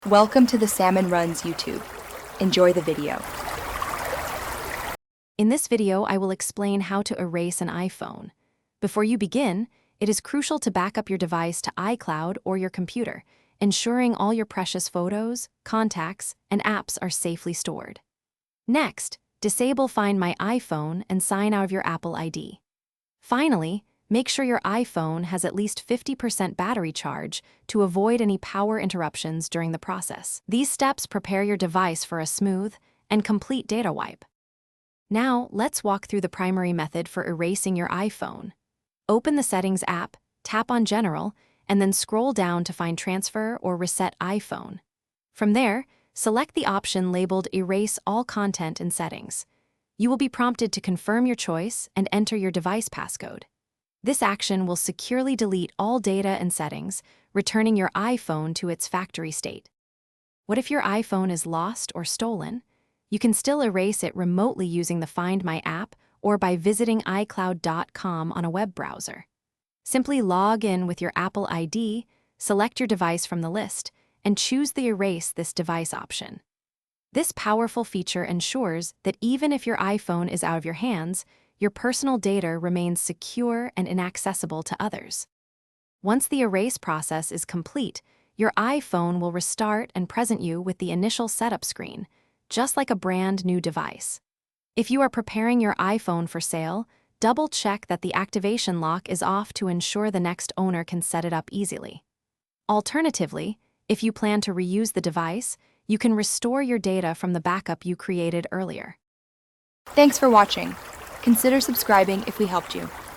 Welcome to the Salmon Runs YouTube. Enjoy the video. In this video, I will explain how to erase an iPhone. Before you begin, it is crucial to back up your device to iCloud or your computer, ensuring all your precious photos, contacts, and apps are safely stored. Next, disable Find My iPhone and sign out of your Apple ID. Finally, make sure your iPhone has at least 50% battery charge to avoid any power interruptions during the process. These steps prepare your device for a smooth and complete data wipe. Now, let's walk through the primary method for erasing your iPhone. Open the Settings app, tap on General, and then scroll down to find Transfer or Reset iPhone. From there, select the option labeled Erase All Content in Settings. You will be prompted to confirm your choice and enter your device passcode. This action will securely delete all data and settings, returning your iPhone to its factory state. What if your iPhone is lost or stolen? You can still erase it remotely using the Find My app or by visiting iCloud.com on a web browser. Simply log in with your Apple ID, select your device from the list, and choose the Erase This Device option. This powerful feature ensures that even if your iPhone is out of your hands, your personal data remains secure and inaccessible to others. Once the erase process is complete, your iPhone will restart and present you with the initial setup screen, just like a brand new device. If you are preparing your iPhone for sale, double-check that the activation lock is off to ensure the next owner can set it up easily. Alternatively, if you plan to reuse the device, you can restore your data from the backup you created earlier. Thanks for watching. Consider subscribing if we helped you.